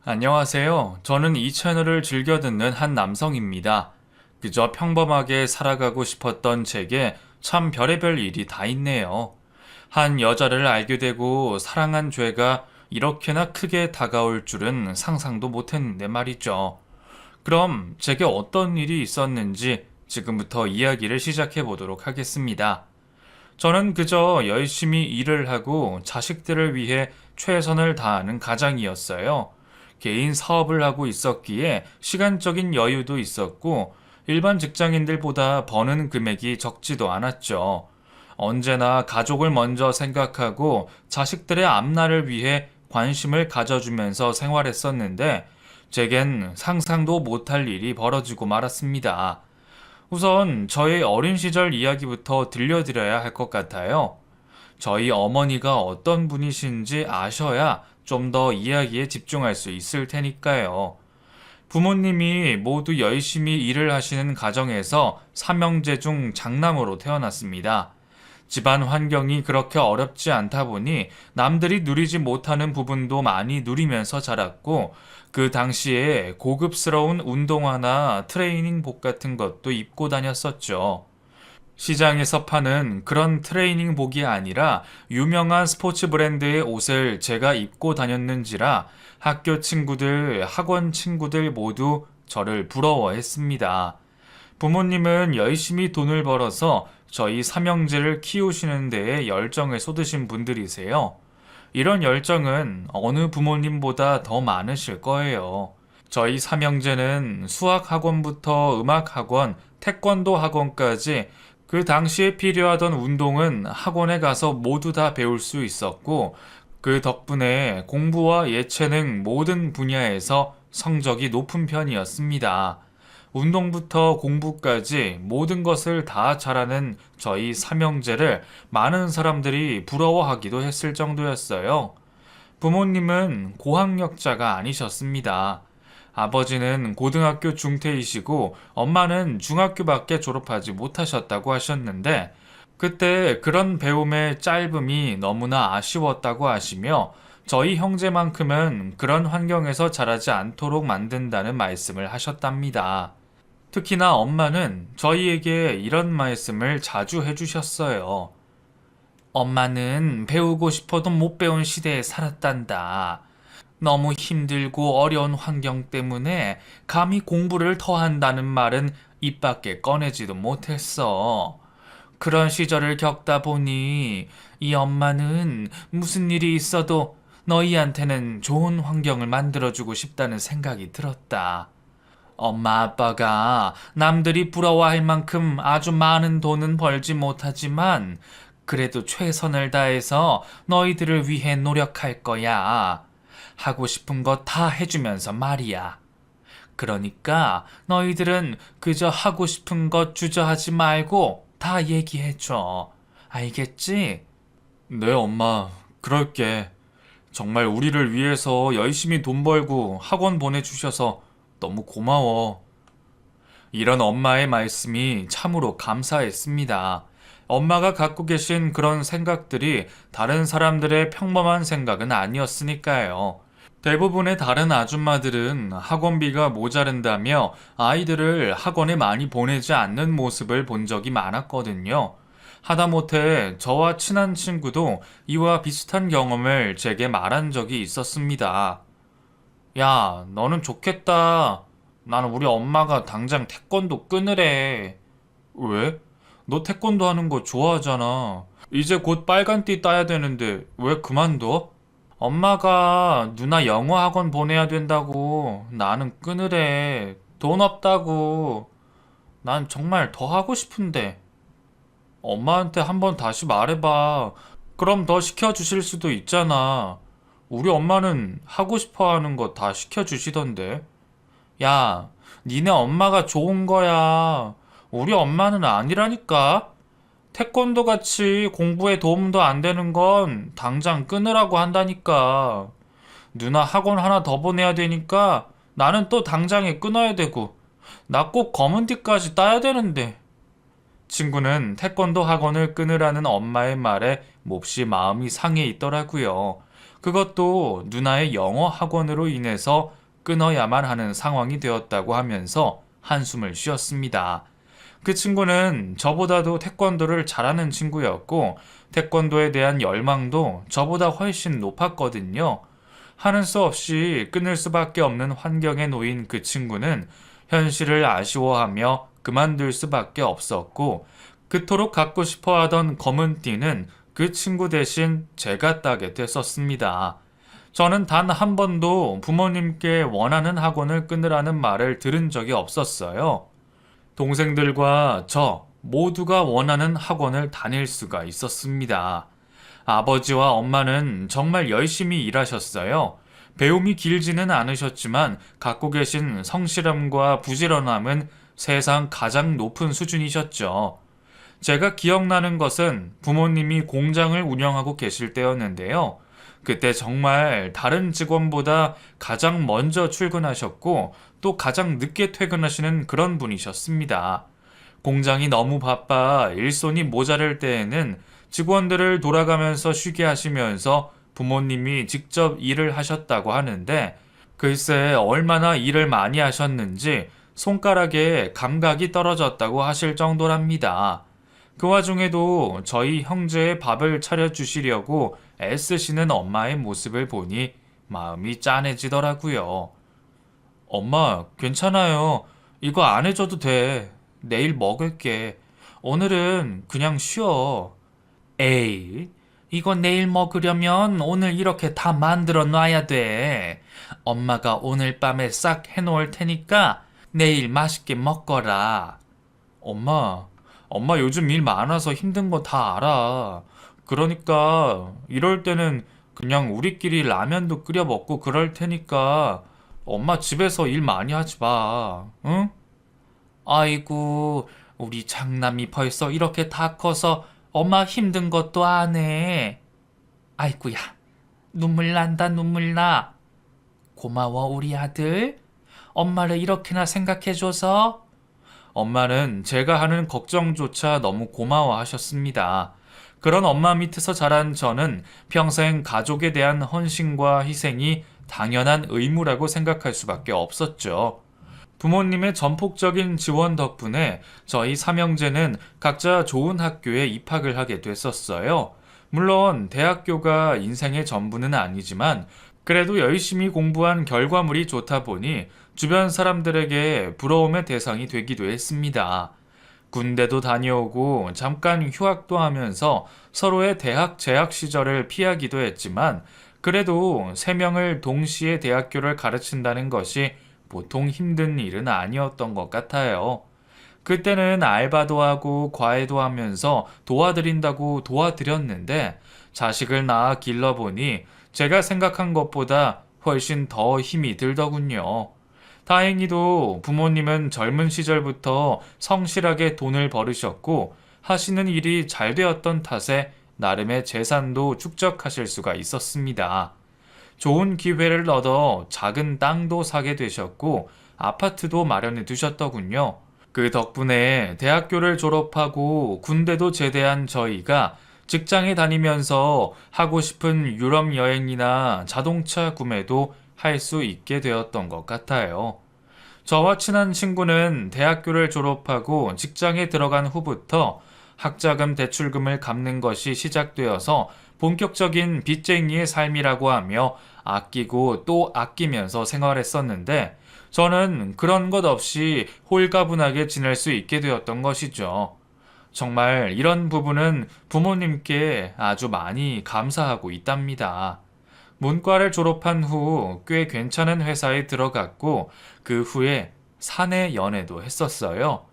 안녕하세요. 저는 이 채널을 즐겨 듣는 한 남성입니다. 그저 평범하게 살아가고 싶었던 제게 참 별의별 일이 다 있네요. 한 여자를 알게 되고 사랑한 죄가 이렇게나 크게 다가올 줄은 상상도 못했는데 말이죠. 그럼 제게 어떤 일이 있었는지 지금부터 이야기를 시작해 보도록 하겠습니다. 저는 그저 열심히 일을 하고 자식들을 위해 최선을 다하는 가장이었어요. 개인 사업을 하고 있었기에 시간적인 여유도 있었고 일반 직장인들보다 버는 금액이 적지도 않았죠. 언제나 가족을 먼저 생각하고 자식들의 앞날을 위해 관심을 가져주면서 생활했었는데 제겐 상상도 못할 일이 벌어지고 말았습니다. 우선 저의 어린 시절 이야기부터 들려드려야 할 것 같아요. 저희 어머니가 어떤 분이신지 아셔야 좀 더 이야기에 집중할 수 있을 테니까요. 부모님이 모두 열심히 일을 하시는 가정에서 삼형제 중 장남으로 태어났습니다. 집안 환경이 그렇게 어렵지 않다 보니 남들이 누리지 못하는 부분도 많이 누리면서 자랐고 그 당시에 고급스러운 운동화나 트레이닝복 같은 것도 입고 다녔었죠. 시장에서 파는 그런 트레이닝복이 아니라 유명한 스포츠 브랜드의 옷을 제가 입고 다녔는지라 학교 친구들, 학원 친구들 모두 저를 부러워했습니다. 부모님은 열심히 돈을 벌어서 저희 삼형제를 키우시는 데에 열정을 쏟으신 분들이세요. 이런 열정은 어느 부모님보다 더 많으실 거예요. 저희 삼형제는 수학 학원부터 음악 학원, 태권도 학원까지 그 당시에 필요하던 운동은 학원에 가서 모두 다 배울 수 있었고, 그 덕분에 공부와 예체능 모든 분야에서 성적이 높은 편이었습니다. 운동부터 공부까지 모든 것을 다 잘하는 저희 삼형제를 많은 사람들이 부러워하기도 했을 정도였어요. 부모님은 고학력자가 아니셨습니다. 아버지는 고등학교 중퇴이시고 엄마는 중학교밖에 졸업하지 못하셨다고 하셨는데 그때 그런 배움의 짧음이 너무나 아쉬웠다고 하시며 저희 형제만큼은 그런 환경에서 자라지 않도록 만든다는 말씀을 하셨답니다. 특히나 엄마는 저희에게 이런 말씀을 자주 해주셨어요. 엄마는 배우고 싶어도 못 배운 시대에 살았단다. 너무 힘들고 어려운 환경 때문에 감히 공부를 더 한다는 말은 입 밖에 꺼내지도 못했어. 그런 시절을 겪다 보니 이 엄마는 무슨 일이 있어도 너희한테는 좋은 환경을 만들어주고 싶다는 생각이 들었다. 엄마 아빠가 남들이 부러워할 만큼 아주 많은 돈은 벌지 못하지만 그래도 최선을 다해서 너희들을 위해 노력할 거야. 하고 싶은 거 다 해주면서 말이야. 그러니까 너희들은 그저 하고 싶은 것 주저하지 말고 다 얘기해줘. 알겠지? 네, 엄마. 그럴게. 정말 우리를 위해서 열심히 돈 벌고 학원 보내주셔서 너무 고마워. 이런 엄마의 말씀이 참으로 감사했습니다. 엄마가 갖고 계신 그런 생각들이 다른 사람들의 평범한 생각은 아니었으니까요. 대부분의 다른 아줌마들은 학원비가 모자른다며 아이들을 학원에 많이 보내지 않는 모습을 본 적이 많았거든요. 하다못해 저와 친한 친구도 이와 비슷한 경험을 제게 말한 적이 있었습니다. 야, 너는 좋겠다. 나는 우리 엄마가 당장 태권도 끊으래. 왜? 너 태권도 하는 거 좋아하잖아. 이제 곧 빨간띠 따야 되는데 왜 그만둬? 엄마가 누나 영어 학원 보내야 된다고 나는 끊으래. 돈 없다고. 난 정말 더 하고 싶은데. 엄마한테 한번 다시 말해봐. 그럼 더 시켜주실 수도 있잖아. 우리 엄마는 하고 싶어 하는 거 다 시켜주시던데. 야, 니네 엄마가 좋은 거야. 우리 엄마는 아니라니까. 태권도 같이 공부에 도움도 안 되는 건 당장 끊으라고 한다니까. 누나 학원 하나 더 보내야 되니까 나는 또 당장에 끊어야 되고. 나 꼭 검은띠까지 따야 되는데. 친구는 태권도 학원을 끊으라는 엄마의 말에 몹시 마음이 상해 있더라고요. 그것도 누나의 영어 학원으로 인해서 끊어야만 하는 상황이 되었다고 하면서 한숨을 쉬었습니다. 그 친구는 저보다도 태권도를 잘하는 친구였고 태권도에 대한 열망도 저보다 훨씬 높았거든요. 하는 수 없이 끊을 수밖에 없는 환경에 놓인 그 친구는 현실을 아쉬워하며 그만둘 수밖에 없었고 그토록 갖고 싶어 하던 검은 띠는 그 친구 대신 제가 따게 됐었습니다. 저는 단 한 번도 부모님께 원하는 학원을 끊으라는 말을 들은 적이 없었어요. 동생들과 저 모두가 원하는 학원을 다닐 수가 있었습니다. 아버지와 엄마는 정말 열심히 일하셨어요. 배움이 길지는 않으셨지만 갖고 계신 성실함과 부지런함은 세상 가장 높은 수준이셨죠. 제가 기억나는 것은 부모님이 공장을 운영하고 계실 때였는데요. 그때 정말 다른 직원보다 가장 먼저 출근하셨고 또 가장 늦게 퇴근하시는 그런 분이셨습니다. 공장이 너무 바빠 일손이 모자랄 때에는 직원들을 돌아가면서 쉬게 하시면서 부모님이 직접 일을 하셨다고 하는데 글쎄 얼마나 일을 많이 하셨는지 손가락에 감각이 떨어졌다고 하실 정도랍니다. 그 와중에도 저희 형제의 밥을 차려주시려고 애쓰시는 엄마의 모습을 보니 마음이 짠해지더라고요. 엄마, 괜찮아요. 이거 안 해줘도 돼. 내일 먹을게. 오늘은 그냥 쉬어. 에이, 이거 내일 먹으려면 오늘 이렇게 다 만들어 놔야 돼. 엄마가 오늘 밤에 싹 해놓을 테니까 내일 맛있게 먹거라. 엄마 요즘 일 많아서 힘든 거 다 알아. 그러니까 이럴 때는 그냥 우리끼리 라면도 끓여 먹고 그럴 테니까 엄마 집에서 일 많이 하지 마. 응? 아이고, 우리 장남이 벌써 이렇게 다 커서 엄마 힘든 것도 안 해. 아이고야, 눈물 난다, 눈물 나. 고마워, 우리 아들. 엄마를 이렇게나 생각해줘서. 엄마는 제가 하는 걱정조차 너무 고마워하셨습니다. 그런 엄마 밑에서 자란 저는 평생 가족에 대한 헌신과 희생이 당연한 의무라고 생각할 수밖에 없었죠. 부모님의 전폭적인 지원 덕분에 저희 삼형제는 각자 좋은 학교에 입학을 하게 됐었어요. 물론 대학교가 인생의 전부는 아니지만 그래도 열심히 공부한 결과물이 좋다 보니 주변 사람들에게 부러움의 대상이 되기도 했습니다. 군대도 다녀오고 잠깐 휴학도 하면서 서로의 대학 재학 시절을 피하기도 했지만 그래도 3명을 동시에 대학교를 가르친다는 것이 보통 힘든 일은 아니었던 것 같아요. 그때는 알바도 하고 과외도 하면서 도와드린다고 도와드렸는데 자식을 낳아 길러보니 제가 생각한 것보다 훨씬 더 힘이 들더군요. 다행히도 부모님은 젊은 시절부터 성실하게 돈을 벌으셨고 하시는 일이 잘 되었던 탓에 나름의 재산도 축적하실 수가 있었습니다. 좋은 기회를 얻어 작은 땅도 사게 되셨고 아파트도 마련해 두셨더군요. 그 덕분에 대학교를 졸업하고 군대도 제대한 저희가 직장에 다니면서 하고 싶은 유럽 여행이나 자동차 구매도 할 수 있게 되었던 것 같아요. 저와 친한 친구는 대학교를 졸업하고 직장에 들어간 후부터 학자금 대출금을 갚는 것이 시작되어서 본격적인 빚쟁이의 삶이라고 하며 아끼고 또 아끼면서 생활했었는데 저는 그런 것 없이 홀가분하게 지낼 수 있게 되었던 것이죠. 정말 이런 부분은 부모님께 아주 많이 감사하고 있답니다. 문과를 졸업한 후 꽤 괜찮은 회사에 들어갔고 그 후에 사내 연애도 했었어요.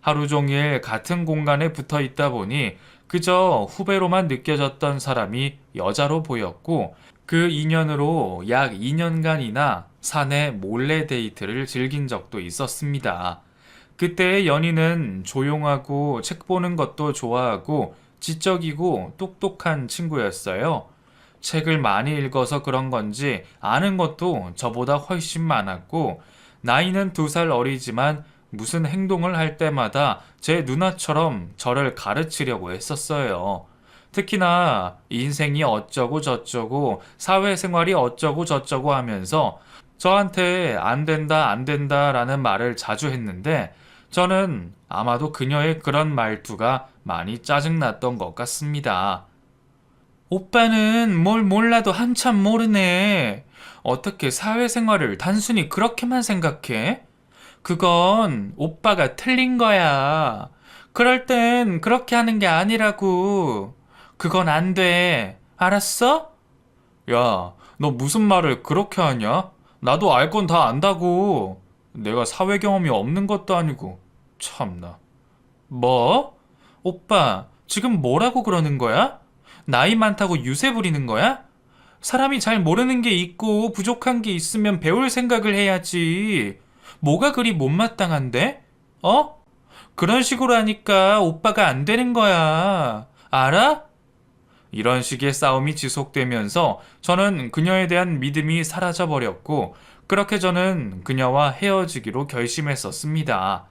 하루 종일 같은 공간에 붙어 있다 보니 그저 후배로만 느껴졌던 사람이 여자로 보였고 그 인연으로 약 2년간이나 사내 몰래 데이트를 즐긴 적도 있었습니다. 그때의 연인은 조용하고 책 보는 것도 좋아하고 지적이고 똑똑한 친구였어요. 책을 많이 읽어서 그런 건지 아는 것도 저보다 훨씬 많았고 나이는 2살 어리지만 무슨 행동을 할 때마다 제 누나처럼 저를 가르치려고 했었어요. 특히나 인생이 어쩌고 저쩌고 사회생활이 어쩌고 저쩌고 하면서 저한테 안 된다, 안 된다라는 말을 자주 했는데 저는 아마도 그녀의 그런 말투가 많이 짜증났던 것 같습니다. 오빠는 뭘 몰라도 한참 모르네. 어떻게 사회생활을 단순히 그렇게만 생각해? 그건 오빠가 틀린 거야. 그럴 땐 그렇게 하는 게 아니라고. 그건 안 돼. 알았어? 야, 너 무슨 말을 그렇게 하냐? 나도 알 건 다 안다고. 내가 사회 경험이 없는 것도 아니고. 참나. 뭐? 오빠, 지금 뭐라고 그러는 거야? 나이 많다고 유세 부리는 거야? 사람이 잘 모르는 게 있고 부족한 게 있으면 배울 생각을 해야지. 뭐가 그리 못마땅한데? 어? 그런 식으로 하니까 오빠가 안 되는 거야. 알아? 이런 식의 싸움이 지속되면서 저는 그녀에 대한 믿음이 사라져 버렸고, 그렇게 저는 그녀와 헤어지기로 결심했었습니다.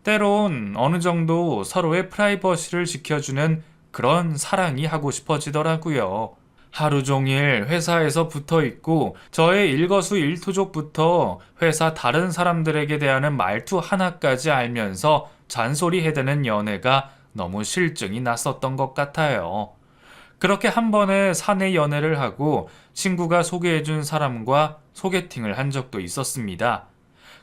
때론 어느 정도 서로의 프라이버시를 지켜주는 그런 사랑이 하고 싶어지더라고요. 하루 종일 회사에서 붙어 있고 저의 일거수일투족부터 회사 다른 사람들에게 대하는 말투 하나까지 알면서 잔소리 해대는 연애가 너무 실증이 났었던 것 같아요. 그렇게 한 번에 사내 연애를 하고 친구가 소개해준 사람과 소개팅을 한 적도 있었습니다.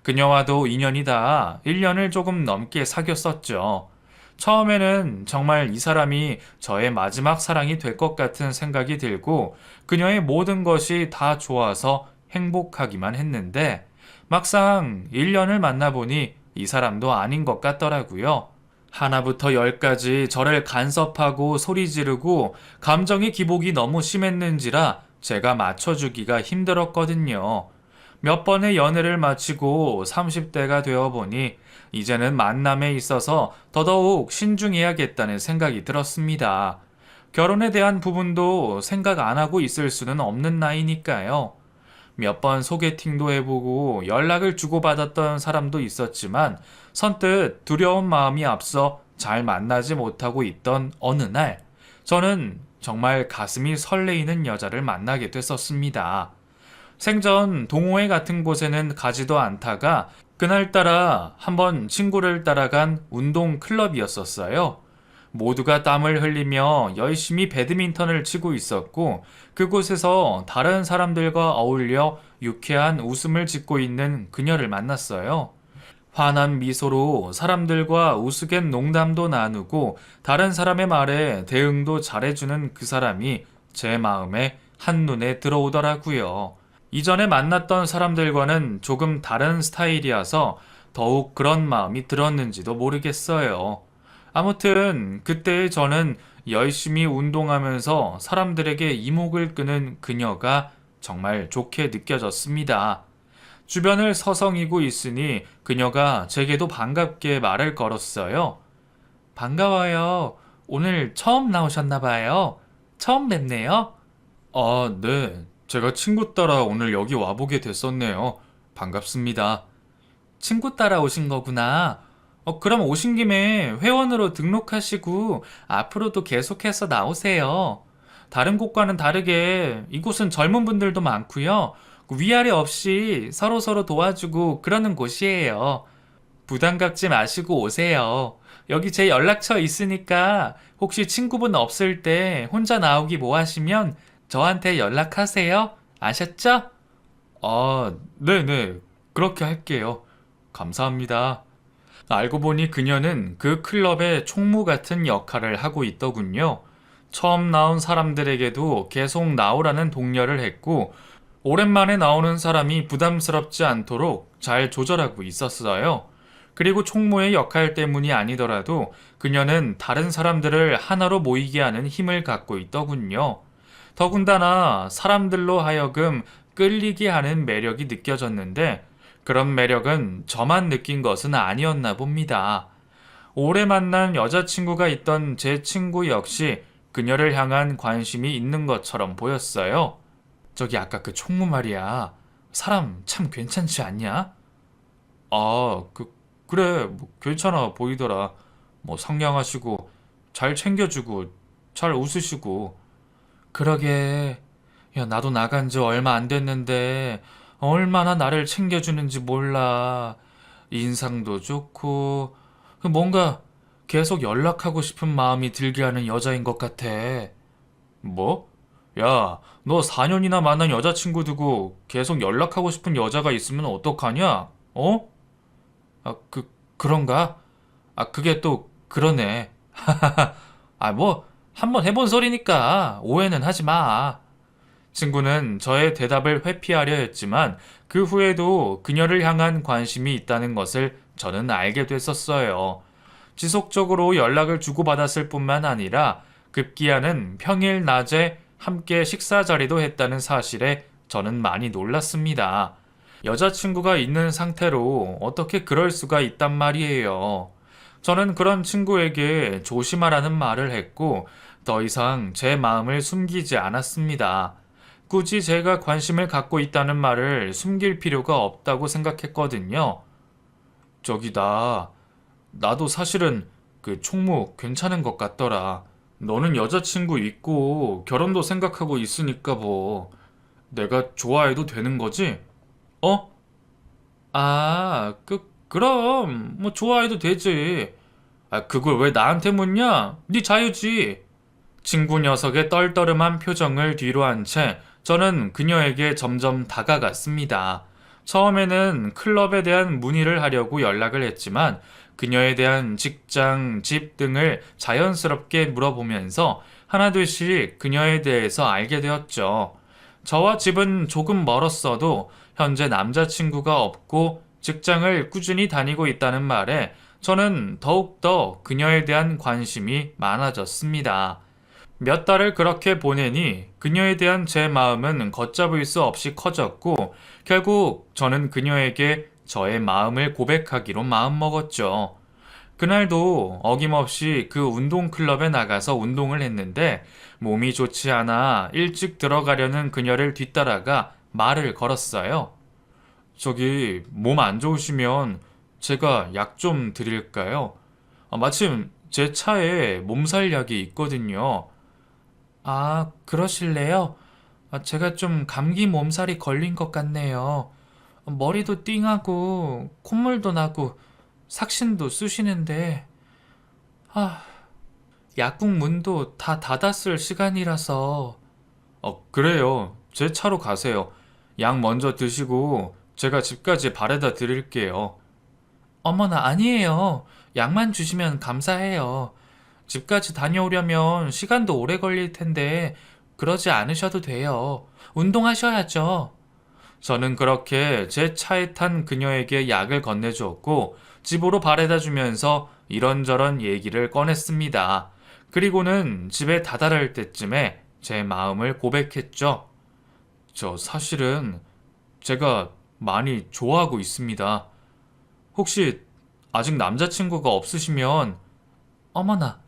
그녀와도 인연이 닿아 1년을 조금 넘게 사귀었었죠. 처음에는 정말 이 사람이 저의 마지막 사랑이 될 것 같은 생각이 들고 그녀의 모든 것이 다 좋아서 행복하기만 했는데 막상 1년을 만나보니 이 사람도 아닌 것 같더라고요. 하나부터 열까지 저를 간섭하고 소리 지르고 감정의 기복이 너무 심했는지라 제가 맞춰주기가 힘들었거든요. 몇 번의 연애를 마치고 30대가 되어 보니 이제는 만남에 있어서 더더욱 신중해야겠다는 생각이 들었습니다. 결혼에 대한 부분도 생각 안 하고 있을 수는 없는 나이니까요. 몇 번 소개팅도 해보고 연락을 주고받았던 사람도 있었지만 선뜻 두려운 마음이 앞서 잘 만나지 못하고 있던 어느 날 저는 정말 가슴이 설레이는 여자를 만나게 됐었습니다. 생전 동호회 같은 곳에는 가지도 않다가 그날따라 한번 친구를 따라간 운동 클럽이었었어요. 모두가 땀을 흘리며 열심히 배드민턴을 치고 있었고 그곳에서 다른 사람들과 어울려 유쾌한 웃음을 짓고 있는 그녀를 만났어요. 환한 미소로 사람들과 우스갯 농담도 나누고 다른 사람의 말에 대응도 잘해주는 그 사람이 제 마음에 한눈에 들어오더라고요. 이전에 만났던 사람들과는 조금 다른 스타일이어서 더욱 그런 마음이 들었는지도 모르겠어요. 아무튼 그때의 저는 열심히 운동하면서 사람들에게 이목을 끄는 그녀가 정말 좋게 느껴졌습니다. 주변을 서성이고 있으니 그녀가 제게도 반갑게 말을 걸었어요. 반가워요. 오늘 처음 나오셨나 봐요. 처음 뵙네요. 아, 네. 제가 친구 따라 오늘 여기 와보게 됐었네요. 반갑습니다. 친구 따라 오신 거구나. 그럼 오신 김에 회원으로 등록하시고 앞으로도 계속해서 나오세요. 다른 곳과는 다르게 이곳은 젊은 분들도 많고요. 위아래 없이 서로서로 도와주고 그러는 곳이에요. 부담 갖지 마시고 오세요. 여기 제 연락처 있으니까 혹시 친구분 없을 때 혼자 나오기 뭐 하시면 저한테 연락하세요. 아셨죠? 아, 네네. 그렇게 할게요. 감사합니다. 알고 보니 그녀는 그 클럽의 총무 같은 역할을 하고 있더군요. 처음 나온 사람들에게도 계속 나오라는 독려를 했고, 오랜만에 나오는 사람이 부담스럽지 않도록 잘 조절하고 있었어요. 그리고 총무의 역할 때문이 아니더라도 그녀는 다른 사람들을 하나로 모이게 하는 힘을 갖고 있더군요. 더군다나 사람들로 하여금 끌리게 하는 매력이 느껴졌는데 그런 매력은 저만 느낀 것은 아니었나 봅니다. 오래 만난 여자친구가 있던 제 친구 역시 그녀를 향한 관심이 있는 것처럼 보였어요. 저기 아까 그 총무 말이야. 사람 참 괜찮지 않냐? 아, 그래, 뭐 괜찮아 보이더라. 뭐 상냥하시고 잘 챙겨주고 잘 웃으시고. 그러게. 야, 나도 나간 지 얼마 안 됐는데 얼마나 나를 챙겨주는지 몰라. 인상도 좋고 뭔가 계속 연락하고 싶은 마음이 들게 하는 여자인 것 같아. 뭐? 야, 너 4년이나 만난 여자친구 두고 계속 연락하고 싶은 여자가 있으면 어떡하냐? 어? 아, 그런가? 아, 그게 또 그러네. 아, 뭐, 한번 해본 소리니까 오해는 하지 마. 친구는 저의 대답을 회피하려 했지만 그 후에도 그녀를 향한 관심이 있다는 것을 저는 알게 됐었어요. 지속적으로 연락을 주고받았을 뿐만 아니라 급기야는 평일 낮에 함께 식사 자리도 했다는 사실에 저는 많이 놀랐습니다. 여자친구가 있는 상태로 어떻게 그럴 수가 있단 말이에요. 저는 그런 친구에게 조심하라는 말을 했고 더 이상 제 마음을 숨기지 않았습니다. 굳이 제가 관심을 갖고 있다는 말을 숨길 필요가 없다고 생각했거든요. 나도 사실은 그 총무 괜찮은 것 같더라. 너는 여자친구 있고 결혼도 생각하고 있으니까 뭐 내가 좋아해도 되는 거지? 어? 아, 그럼 뭐 좋아해도 되지. 아, 그걸 왜 나한테 묻냐? 네 자유지. 친구 녀석의 떨떠름한 표정을 뒤로 한 채 저는 그녀에게 점점 다가갔습니다. 처음에는 클럽에 대한 문의를 하려고 연락을 했지만 그녀에 대한 직장, 집 등을 자연스럽게 물어보면서 하나둘씩 그녀에 대해서 알게 되었죠. 저와 집은 조금 멀었어도 현재 남자친구가 없고 직장을 꾸준히 다니고 있다는 말에 저는 더욱더 그녀에 대한 관심이 많아졌습니다. 몇 달을 그렇게 보내니 그녀에 대한 제 마음은 걷잡을 수 없이 커졌고 결국 저는 그녀에게 저의 마음을 고백하기로 마음먹었죠. 그날도 어김없이 그 운동클럽에 나가서 운동을 했는데 몸이 좋지 않아 일찍 들어가려는 그녀를 뒤따라가 말을 걸었어요. 저기 몸 안 좋으시면 제가 약 좀 드릴까요? 마침 제 차에 몸살 약이 있거든요. 아, 그러실래요? 제가 좀 감기 몸살이 걸린 것 같네요. 머리도 띵하고 콧물도 나고 삭신도 쑤시는데 아, 약국 문도 다 닫았을 시간이라서. 그래요. 제 차로 가세요. 약 먼저 드시고 제가 집까지 바래다 드릴게요. 어머나, 아니에요. 약만 주시면 감사해요. 집까지 다녀오려면 시간도 오래 걸릴 텐데 그러지 않으셔도 돼요. 운동하셔야죠. 저는 그렇게 제 차에 탄 그녀에게 약을 건네주었고 집으로 바래다 주면서 이런저런 얘기를 꺼냈습니다. 그리고는 집에 다다를 때쯤에 제 마음을 고백했죠. 저 사실은 제가 많이 좋아하고 있습니다. 혹시 아직 남자친구가 없으시면 어머나,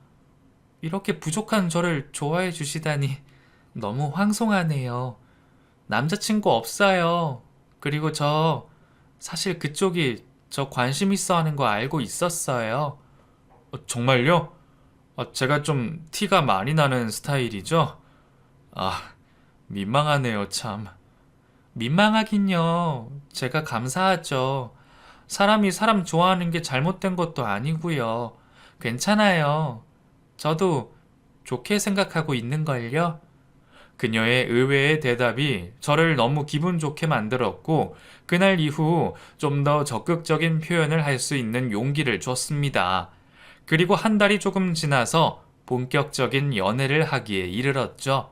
이렇게 부족한 저를 좋아해 주시다니 너무 황송하네요. 남자친구 없어요. 그리고 저 사실 그쪽이 저 관심 있어 하는 거 알고 있었어요. 정말요? 제가 좀 티가 많이 나는 스타일이죠? 아, 민망하네요, 참. 민망하긴요. 제가 감사하죠. 사람이 사람 좋아하는 게 잘못된 것도 아니고요. 괜찮아요. 저도 좋게 생각하고 있는걸요. 그녀의 의외의 대답이 저를 너무 기분 좋게 만들었고, 그날 이후 좀 더 적극적인 표현을 할 수 있는 용기를 줬습니다. 그리고 한 달이 조금 지나서 본격적인 연애를 하기에 이르렀죠.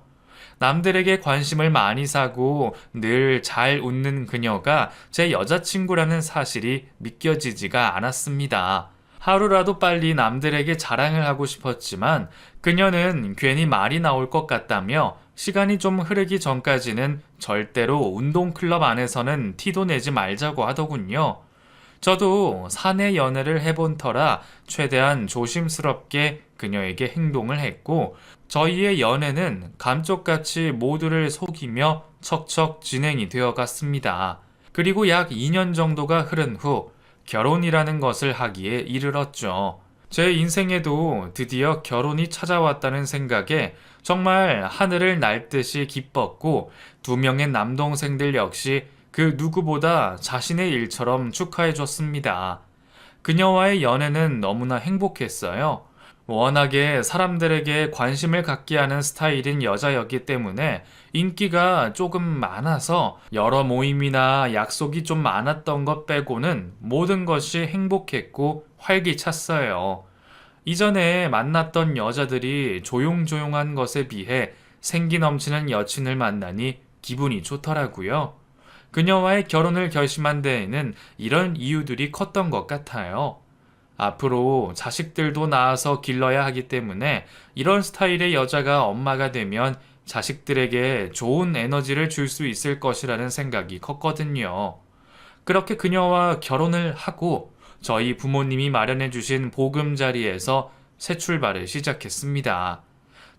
남들에게 관심을 많이 사고 늘 잘 웃는 그녀가 제 여자친구라는 사실이 믿겨지지가 않았습니다. 하루라도 빨리 남들에게 자랑을 하고 싶었지만 그녀는 괜히 말이 나올 것 같다며 시간이 좀 흐르기 전까지는 절대로 운동클럽 안에서는 티도 내지 말자고 하더군요. 저도 사내 연애를 해본 터라 최대한 조심스럽게 그녀에게 행동을 했고 저희의 연애는 감쪽같이 모두를 속이며 척척 진행이 되어 갔습니다. 그리고 약 2년 정도가 흐른 후 결혼이라는 것을 하기에 이르렀죠. 제 인생에도 드디어 결혼이 찾아왔다는 생각에 정말 하늘을 날듯이 기뻤고, 두 명의 남동생들 역시 그 누구보다 자신의 일처럼 축하해줬습니다. 그녀와의 연애는 너무나 행복했어요. 워낙에 사람들에게 관심을 갖게 하는 스타일인 여자였기 때문에 인기가 조금 많아서 여러 모임이나 약속이 좀 많았던 것 빼고는 모든 것이 행복했고 활기찼어요. 이전에 만났던 여자들이 조용조용한 것에 비해 생기 넘치는 여친을 만나니 기분이 좋더라고요. 그녀와의 결혼을 결심한 데에는 이런 이유들이 컸던 것 같아요. 앞으로 자식들도 낳아서 길러야 하기 때문에 이런 스타일의 여자가 엄마가 되면 자식들에게 좋은 에너지를 줄 수 있을 것이라는 생각이 컸거든요. 그렇게 그녀와 결혼을 하고 저희 부모님이 마련해 주신 보금자리에서 새 출발을 시작했습니다.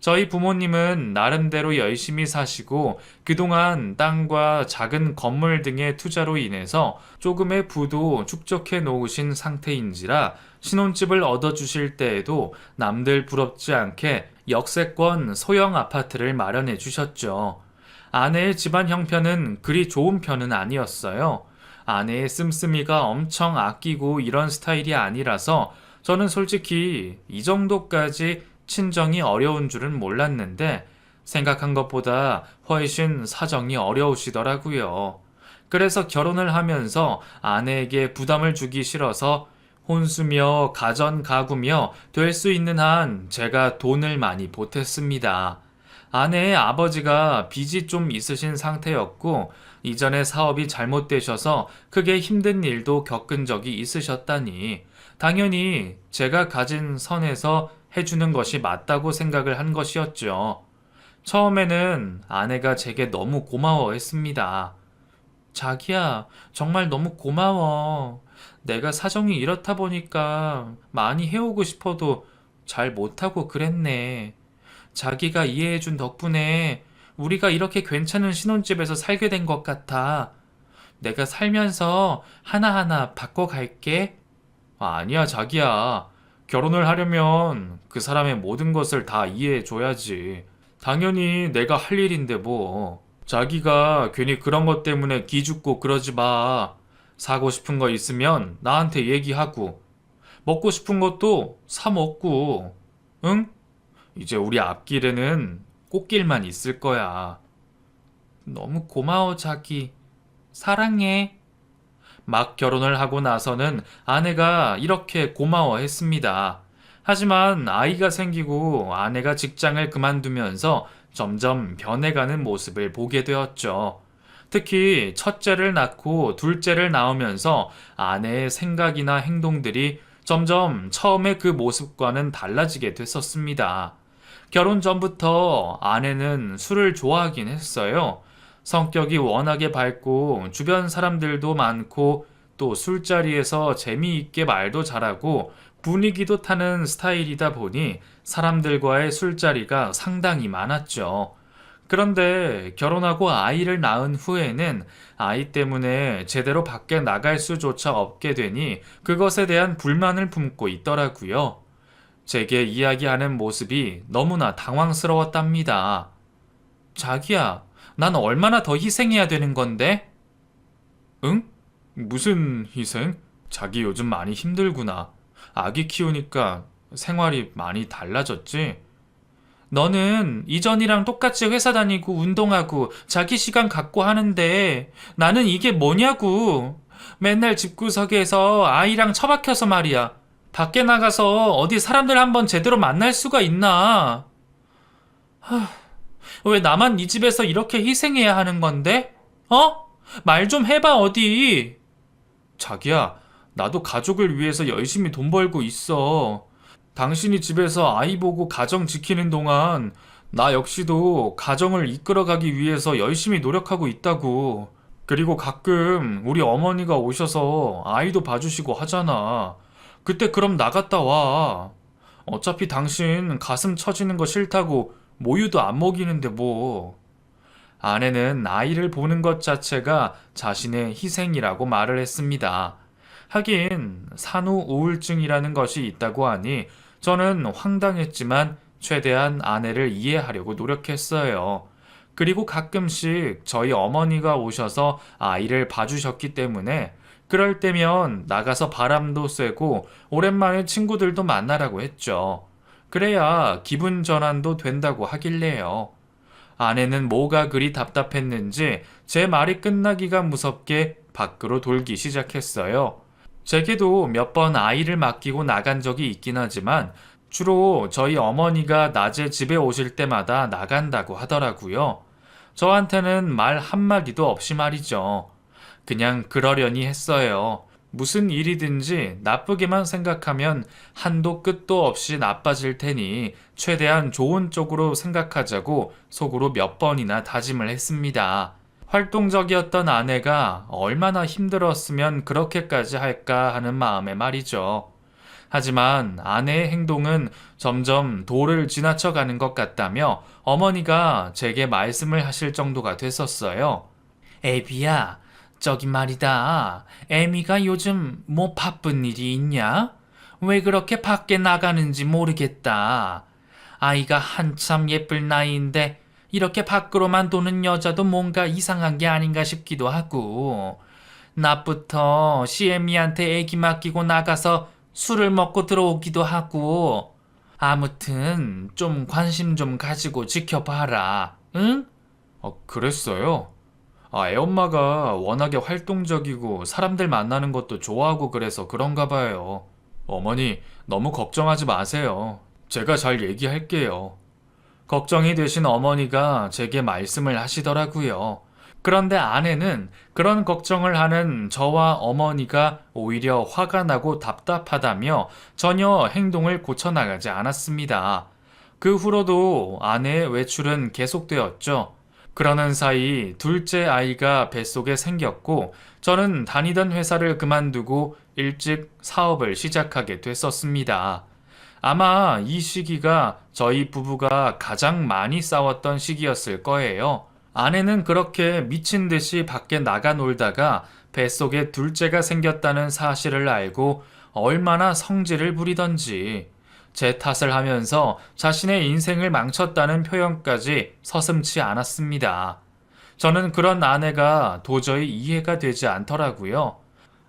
저희 부모님은 나름대로 열심히 사시고 그동안 땅과 작은 건물 등의 투자로 인해서 조금의 부도 축적해 놓으신 상태인지라 신혼집을 얻어주실 때에도 남들 부럽지 않게 역세권 소형 아파트를 마련해 주셨죠. 아내의 집안 형편은 그리 좋은 편은 아니었어요. 아내의 씀씀이가 엄청 아끼고 이런 스타일이 아니라서 저는 솔직히 이 정도까지 친정이 어려운 줄은 몰랐는데 생각한 것보다 훨씬 사정이 어려우시더라고요. 그래서 결혼을 하면서 아내에게 부담을 주기 싫어서 혼수며 가전 가구며 될 수 있는 한 제가 돈을 많이 보탰습니다. 아내의 아버지가 빚이 좀 있으신 상태였고 이전에 사업이 잘못되셔서 크게 힘든 일도 겪은 적이 있으셨다니 당연히 제가 가진 선에서 해주는 것이 맞다고 생각을 한 것이었죠. 처음에는 아내가 제게 너무 고마워했습니다. 자기야, 정말 너무 고마워. 내가 사정이 이렇다 보니까 많이 해오고 싶어도 잘 못하고 그랬네. 자기가 이해해준 덕분에 우리가 이렇게 괜찮은 신혼집에서 살게 된 것 같아. 내가 살면서 하나하나 바꿔갈게. 아니야, 자기야. 결혼을 하려면 그 사람의 모든 것을 다 이해해줘야지. 당연히 내가 할 일인데 뭐. 자기가 괜히 그런 것 때문에 기죽고 그러지 마. 사고 싶은 거 있으면 나한테 얘기하고, 먹고 싶은 것도 사 먹고, 응? 이제 우리 앞길에는 꽃길만 있을 거야. 너무 고마워, 자기. 사랑해. 막 결혼을 하고 나서는 아내가 이렇게 고마워했습니다. 하지만 아이가 생기고 아내가 직장을 그만두면서 점점 변해가는 모습을 보게 되었죠. 특히 첫째를 낳고 둘째를 낳으면서 아내의 생각이나 행동들이 점점 처음에 그 모습과는 달라지게 됐었습니다. 결혼 전부터 아내는 술을 좋아하긴 했어요. 성격이 워낙에 밝고 주변 사람들도 많고 또 술자리에서 재미있게 말도 잘하고 분위기도 타는 스타일이다 보니 사람들과의 술자리가 상당히 많았죠. 그런데 결혼하고 아이를 낳은 후에는 아이 때문에 제대로 밖에 나갈 수조차 없게 되니 그것에 대한 불만을 품고 있더라고요. 제게 이야기하는 모습이 너무나 당황스러웠답니다. 자기야, 난 얼마나 더 희생해야 되는 건데? 응? 무슨 희생? 자기 요즘 많이 힘들구나. 아기 키우니까 생활이 많이 달라졌지? 너는 이전이랑 똑같이 회사 다니고 운동하고 자기 시간 갖고 하는데 나는 이게 뭐냐고. 맨날 집구석에서 아이랑 처박혀서 말이야. 밖에 나가서 어디 사람들 한번 제대로 만날 수가 있나? 왜 나만 이 집에서 이렇게 희생해야 하는 건데? 어? 말 좀 해봐, 어디. 자기야, 나도 가족을 위해서 열심히 돈 벌고 있어. 당신이 집에서 아이 보고 가정 지키는 동안 나 역시도 가정을 이끌어가기 위해서 열심히 노력하고 있다고. 그리고 가끔 우리 어머니가 오셔서 아이도 봐주시고 하잖아. 그때 그럼 나갔다 와. 어차피 당신 가슴 처지는 거 싫다고 모유도 안 먹이는데 뭐. 아내는 아이를 보는 것 자체가 자신의 희생이라고 말을 했습니다. 하긴 산후 우울증이라는 것이 있다고 하니 저는 황당했지만 최대한 아내를 이해하려고 노력했어요. 그리고 가끔씩 저희 어머니가 오셔서 아이를 봐주셨기 때문에 그럴 때면 나가서 바람도 쐬고 오랜만에 친구들도 만나라고 했죠. 그래야 기분 전환도 된다고 하길래요. 아내는 뭐가 그리 답답했는지 제 말이 끝나기가 무섭게 밖으로 돌기 시작했어요. 제게도 몇 번 아이를 맡기고 나간 적이 있긴 하지만 주로 저희 어머니가 낮에 집에 오실 때마다 나간다고 하더라고요. 저한테는 말 한마디도 없이 말이죠. 그냥 그러려니 했어요. 무슨 일이든지 나쁘게만 생각하면 한도 끝도 없이 나빠질 테니 최대한 좋은 쪽으로 생각하자고 속으로 몇 번이나 다짐을 했습니다. 활동적이었던 아내가 얼마나 힘들었으면 그렇게까지 할까 하는 마음에 말이죠. 하지만 아내의 행동은 점점 도를 지나쳐 가는 것 같다며 어머니가 제게 말씀을 하실 정도가 됐었어요. 애비야, 저기 말이다. 애미가 요즘 뭐 바쁜 일이 있냐? 왜 그렇게 밖에 나가는지 모르겠다. 아이가 한참 예쁠 나이인데 이렇게 밖으로만 도는 여자도 뭔가 이상한 게 아닌가 싶기도 하고. 낮부터 시애미한테 애기 맡기고 나가서 술을 먹고 들어오기도 하고. 아무튼 좀 관심 좀 가지고 지켜봐라. 응? 그랬어요? 애엄마가 워낙에 활동적이고 사람들 만나는 것도 좋아하고 그래서 그런가 봐요. 어머니, 너무 걱정하지 마세요. 제가 잘 얘기할게요. 걱정이 되신 어머니가 제게 말씀을 하시더라고요. 그런데 아내는 그런 걱정을 하는 저와 어머니가 오히려 화가 나고 답답하다며 전혀 행동을 고쳐나가지 않았습니다. 그 후로도 아내의 외출은 계속되었죠. 그러는 사이 둘째 아이가 뱃속에 생겼고 저는 다니던 회사를 그만두고 일찍 사업을 시작하게 됐었습니다. 아마 이 시기가 저희 부부가 가장 많이 싸웠던 시기였을 거예요. 아내는 그렇게 미친 듯이 밖에 나가 놀다가 뱃속에 둘째가 생겼다는 사실을 알고 얼마나 성질을 부리던지 제 탓을 하면서 자신의 인생을 망쳤다는 표현까지 서슴지 않았습니다. 저는 그런 아내가 도저히 이해가 되지 않더라고요.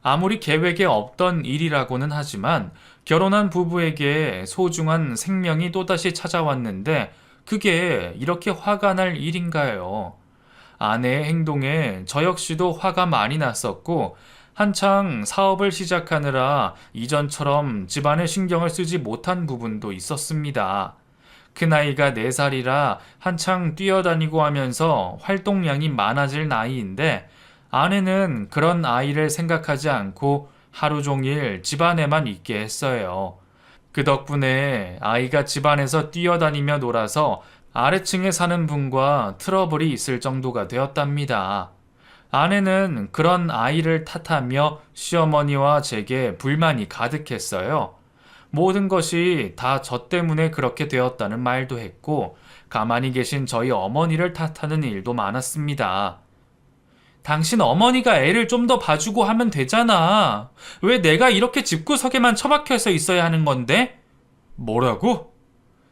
아무리 계획에 없던 일이라고는 하지만 결혼한 부부에게 소중한 생명이 또다시 찾아왔는데 그게 이렇게 화가 날 일인가요? 아내의 행동에 저 역시도 화가 많이 났었고 한창 사업을 시작하느라 이전처럼 집안에 신경을 쓰지 못한 부분도 있었습니다. 큰아이가 4살이라 한창 뛰어다니고 하면서 활동량이 많아질 나이인데 아내는 그런 아이를 생각하지 않고 하루 종일 집안에만 있게 했어요. 그 덕분에 아이가 집안에서 뛰어다니며 놀아서 아래층에 사는 분과 트러블이 있을 정도가 되었답니다. 아내는 그런 아이를 탓하며 시어머니와 제게 불만이 가득했어요. 모든 것이 다 저 때문에 그렇게 되었다는 말도 했고 가만히 계신 저희 어머니를 탓하는 일도 많았습니다. 당신 어머니가 애를 좀 더 봐주고 하면 되잖아. 왜 내가 이렇게 집구석에만 처박혀서 있어야 하는 건데? 뭐라고?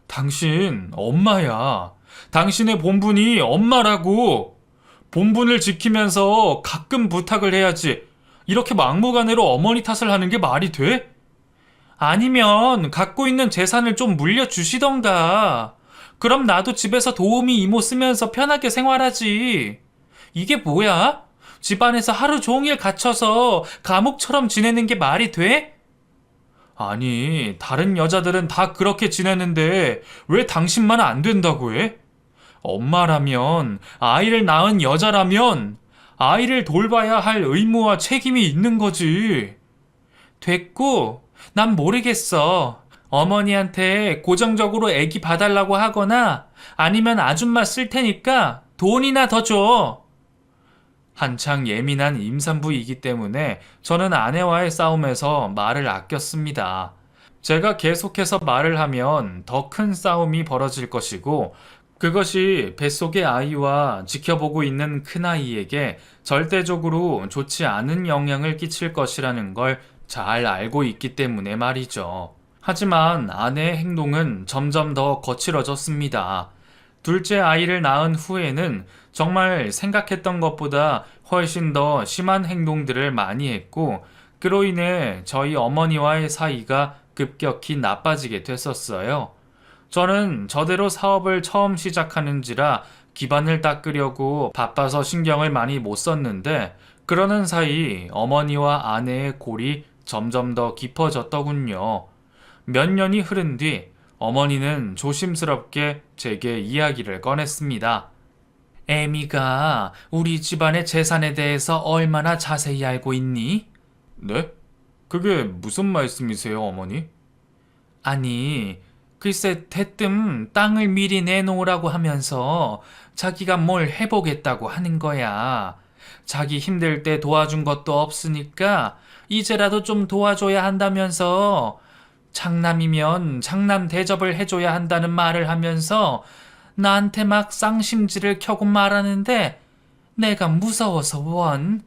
당신 엄마야. 당신의 본분이 엄마라고. 본분을 지키면서 가끔 부탁을 해야지. 이렇게 막무가내로 어머니 탓을 하는 게 말이 돼? 아니면 갖고 있는 재산을 좀 물려주시던가. 그럼 나도 집에서 도우미 이모 쓰면서 편하게 생활하지. 이게 뭐야? 집안에서 하루 종일 갇혀서 감옥처럼 지내는 게 말이 돼? 아니, 다른 여자들은 다 그렇게 지내는데 왜 당신만 안 된다고 해? 엄마라면, 아이를 낳은 여자라면 아이를 돌봐야 할 의무와 책임이 있는 거지. 됐고, 난 모르겠어. 어머니한테 고정적으로 애기 봐달라고 하거나 아니면 아줌마 쓸 테니까 돈이나 더 줘. 한창 예민한 임산부이기 때문에 저는 아내와의 싸움에서 말을 아꼈습니다. 제가 계속해서 말을 하면 더 큰 싸움이 벌어질 것이고 그것이 뱃속의 아이와 지켜보고 있는 큰아이에게 절대적으로 좋지 않은 영향을 끼칠 것이라는 걸 잘 알고 있기 때문에 말이죠. 하지만 아내의 행동은 점점 더 거칠어졌습니다. 둘째 아이를 낳은 후에는 정말 생각했던 것보다 훨씬 더 심한 행동들을 많이 했고, 그로 인해 저희 어머니와의 사이가 급격히 나빠지게 됐었어요. 저는 저대로 사업을 처음 시작하는지라 기반을 닦으려고 바빠서 신경을 많이 못 썼는데, 그러는 사이 어머니와 아내의 골이 점점 더 깊어졌더군요. 몇 년이 흐른 뒤 어머니는 조심스럽게 제게 이야기를 꺼냈습니다. 에미가 우리 집안의 재산에 대해서 얼마나 자세히 알고 있니? 네? 그게 무슨 말씀이세요, 어머니? 아니, 글쎄 대뜸 땅을 미리 내놓으라고 하면서 자기가 뭘 해보겠다고 하는 거야. 자기 힘들 때 도와준 것도 없으니까 이제라도 좀 도와줘야 한다면서, 장남이면 장남 대접을 해줘야 한다는 말을 하면서 나한테 막 쌍심지를 켜고 말하는데 내가 무서워서 원.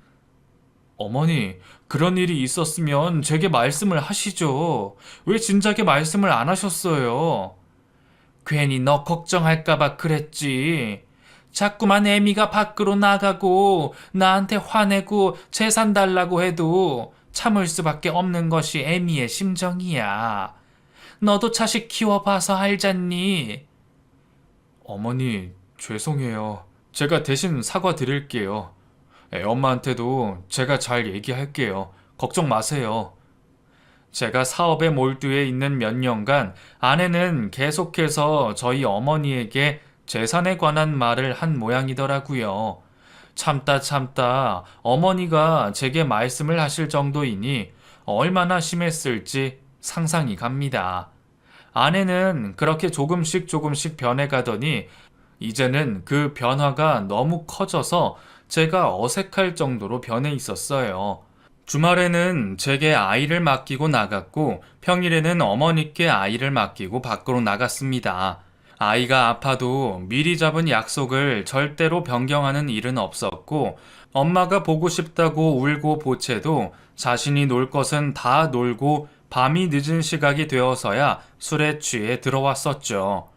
어머니, 그런 일이 있었으면 제게 말씀을 하시죠. 왜 진작에 말씀을 안 하셨어요? 괜히 너 걱정할까봐 그랬지. 자꾸만 애미가 밖으로 나가고 나한테 화내고 재산 달라고 해도 참을 수밖에 없는 것이 애미의 심정이야. 너도 자식 키워봐서 알잖니? 어머니, 죄송해요. 제가 대신 사과드릴게요. 엄마한테도 제가 잘 얘기할게요. 걱정 마세요. 제가 사업에 몰두해 있는 몇 년간 아내는 계속해서 저희 어머니에게 재산에 관한 말을 한 모양이더라고요. 참다 참다 어머니가 제게 말씀을 하실 정도이니 얼마나 심했을지 상상이 갑니다. 아내는 그렇게 조금씩 변해가더니 이제는 그 변화가 너무 커져서 제가 어색할 정도로 변해 있었어요. 주말에는 제게 아이를 맡기고 나갔고 평일에는 어머니께 아이를 맡기고 밖으로 나갔습니다. 아이가 아파도 미리 잡은 약속을 절대로 변경하는 일은 없었고, 엄마가 보고 싶다고 울고 보채도 자신이 놀 것은 다 놀고 밤이 늦은 시각이 되어서야 술에 취해 들어왔었죠.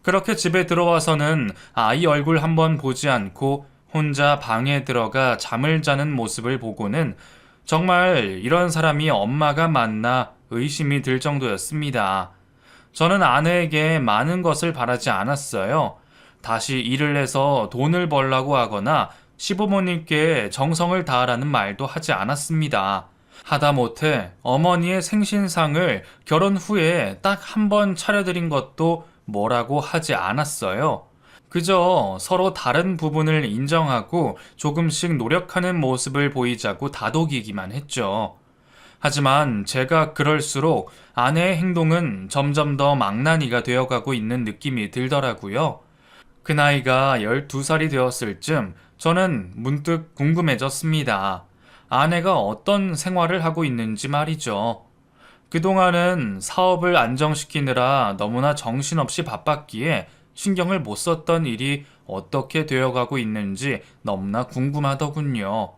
그렇게 집에 들어와서는 아이 얼굴 한번 보지 않고 혼자 방에 들어가 잠을 자는 모습을 보고는 정말 이런 사람이 엄마가 맞나 의심이 들 정도였습니다. 저는 아내에게 많은 것을 바라지 않았어요. 다시 일을 해서 돈을 벌라고 하거나 시부모님께 정성을 다하라는 말도 하지 않았습니다. 하다못해 어머니의 생신상을 결혼 후에 딱 한 번 차려드린 것도 뭐라고 하지 않았어요. 그저 서로 다른 부분을 인정하고 조금씩 노력하는 모습을 보이자고 다독이기만 했죠. 하지만 제가 그럴수록 아내의 행동은 점점 더 망나니가 되어가고 있는 느낌이 들더라고요. 그 나이가 12살이 되었을 쯤 저는 문득 궁금해졌습니다. 아내가 어떤 생활을 하고 있는지 말이죠. 그동안은 사업을 안정시키느라 너무나 정신없이 바빴기에 신경을 못 썼던 일이 어떻게 되어가고 있는지 너무나 궁금하더군요.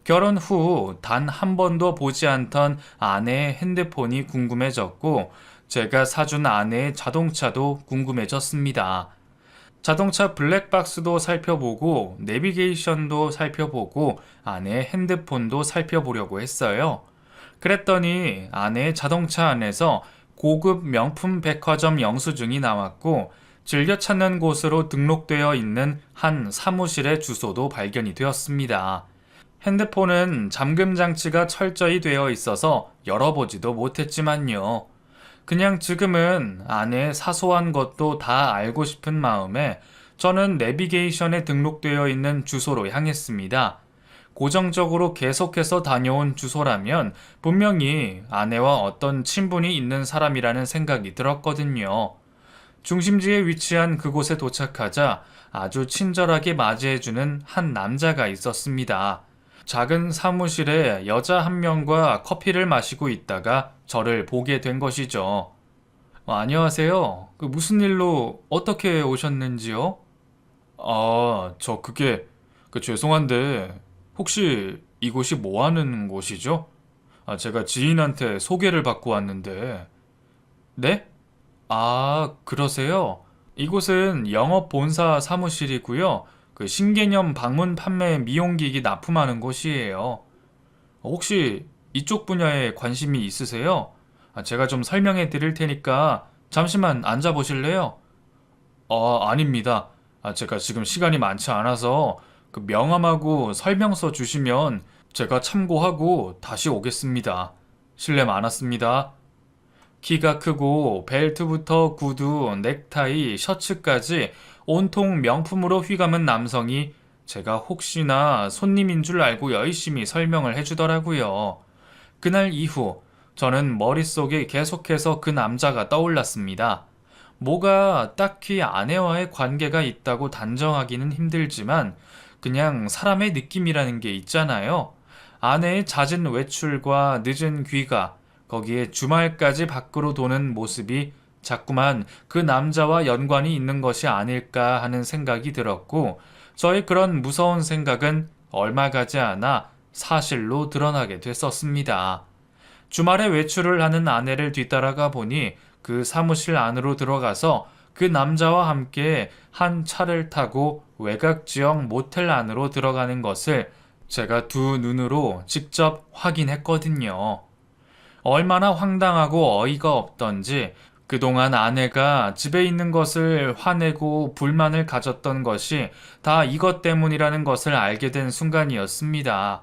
결혼 후 단 한 번도 보지 않던 아내의 핸드폰이 궁금해졌고, 제가 사준 아내의 자동차도 궁금해졌습니다. 자동차 블랙박스도 살펴보고, 내비게이션도 살펴보고, 아내의 핸드폰도 살펴보려고 했어요. 그랬더니 아내의 자동차 안에서 고급 명품 백화점 영수증이 나왔고, 즐겨 찾는 곳으로 등록되어 있는 한 사무실의 주소도 발견이 되었습니다. 핸드폰은 잠금 장치가 철저히 되어 있어서 열어보지도 못했지만요. 그냥 지금은 아내의 사소한 것도 다 알고 싶은 마음에 저는 내비게이션에 등록되어 있는 주소로 향했습니다. 고정적으로 계속해서 다녀온 주소라면 분명히 아내와 어떤 친분이 있는 사람이라는 생각이 들었거든요. 중심지에 위치한 그곳에 도착하자 아주 친절하게 맞이해주는 한 남자가 있었습니다. 작은 사무실에 여자 한 명과 커피를 마시고 있다가 저를 보게 된 것이죠. 안녕하세요. 무슨 일로 어떻게 오셨는지요? 죄송한데 혹시 이곳이 뭐 하는 곳이죠? 제가 지인한테 소개를 받고 왔는데. 네? 아, 그러세요? 이곳은 영업 본사 사무실이고요. 그 신개념 방문 판매 미용기기 납품하는 곳이에요. 혹시 이쪽 분야에 관심이 있으세요? 제가 좀 설명해 드릴 테니까 잠시만 앉아 보실래요? 아닙니다. 제가 지금 시간이 많지 않아서 그 명함하고 설명서 주시면 제가 참고하고 다시 오겠습니다. 실례 많았습니다. 키가 크고 벨트부터 구두, 넥타이, 셔츠까지 온통 명품으로 휘감은 남성이 제가 혹시나 손님인 줄 알고 열심히 설명을 해주더라고요. 그날 이후 저는 머릿속에 계속해서 그 남자가 떠올랐습니다. 뭐가 딱히 아내와의 관계가 있다고 단정하기는 힘들지만 그냥 사람의 느낌이라는 게 있잖아요. 아내의 잦은 외출과 늦은 귀가 거기에 주말까지 밖으로 도는 모습이 자꾸만 그 남자와 연관이 있는 것이 아닐까 하는 생각이 들었고 저의 그런 무서운 생각은 얼마 가지 않아 사실로 드러나게 됐었습니다. 주말에 외출을 하는 아내를 뒤따라가 보니 그 사무실 안으로 들어가서 그 남자와 함께 한 차를 타고 외곽 지역 모텔 안으로 들어가는 것을 제가 두 눈으로 직접 확인했거든요. 얼마나 황당하고 어이가 없던지 그동안 아내가 집에 있는 것을 화내고 불만을 가졌던 것이 다 이것 때문이라는 것을 알게 된 순간이었습니다.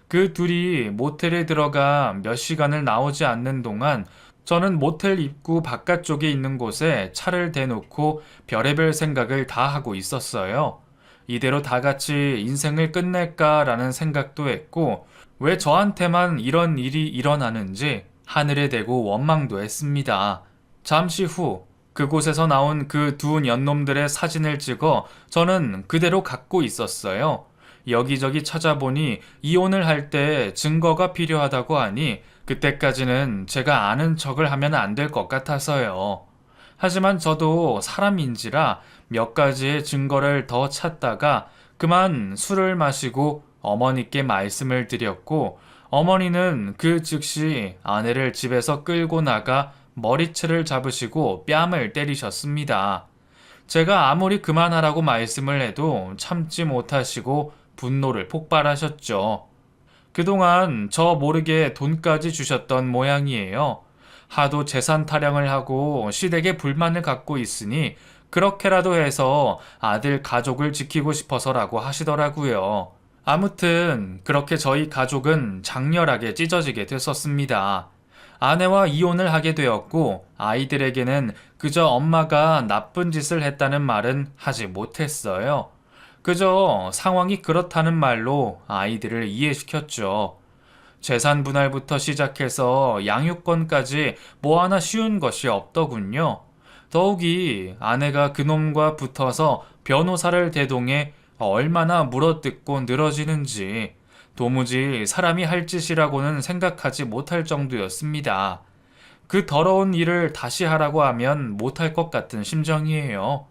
그 둘이 모텔에 들어가 몇 시간을 나오지 않는 동안 저는 모텔 입구 바깥쪽에 있는 곳에 차를 대놓고 별의별 생각을 다 하고 있었어요. 이대로 다 같이 인생을 끝낼까라는 생각도 했고, 왜 저한테만 이런 일이 일어나는지 하늘에 대고 원망도 했습니다. 잠시 후 그곳에서 나온 그 두 년놈들의 사진을 찍어 저는 그대로 갖고 있었어요. 여기저기 찾아보니 이혼을 할 때 증거가 필요하다고 하니 그때까지는 제가 아는 척을 하면 안 될 것 같아서요. 하지만 저도 사람인지라 몇 가지의 증거를 더 찾다가 그만 술을 마시고 어머니께 말씀을 드렸고 어머니는 그 즉시 아내를 집에서 끌고 나가 머리채를 잡으시고 뺨을 때리셨습니다. 제가 아무리 그만하라고 말씀을 해도 참지 못하시고 분노를 폭발하셨죠. 그동안 저 모르게 돈까지 주셨던 모양이에요. 하도 재산 타령을 하고 시댁에 불만을 갖고 있으니 그렇게라도 해서 아들 가족을 지키고 싶어서라고 하시더라고요. 아무튼 그렇게 저희 가족은 장렬하게 찢어지게 됐었습니다. 아내와 이혼을 하게 되었고 아이들에게는 그저 엄마가 나쁜 짓을 했다는 말은 하지 못했어요. 그저 상황이 그렇다는 말로 아이들을 이해시켰죠. 재산 분할부터 시작해서 양육권까지 뭐 하나 쉬운 것이 없더군요. 더욱이 아내가 그놈과 붙어서 변호사를 대동해 얼마나 물어뜯고 늘어지는지 도무지 사람이 할 짓이라고는 생각하지 못할 정도였습니다. 그 더러운 일을 다시 하라고 하면 못할 것 같은 심정이에요.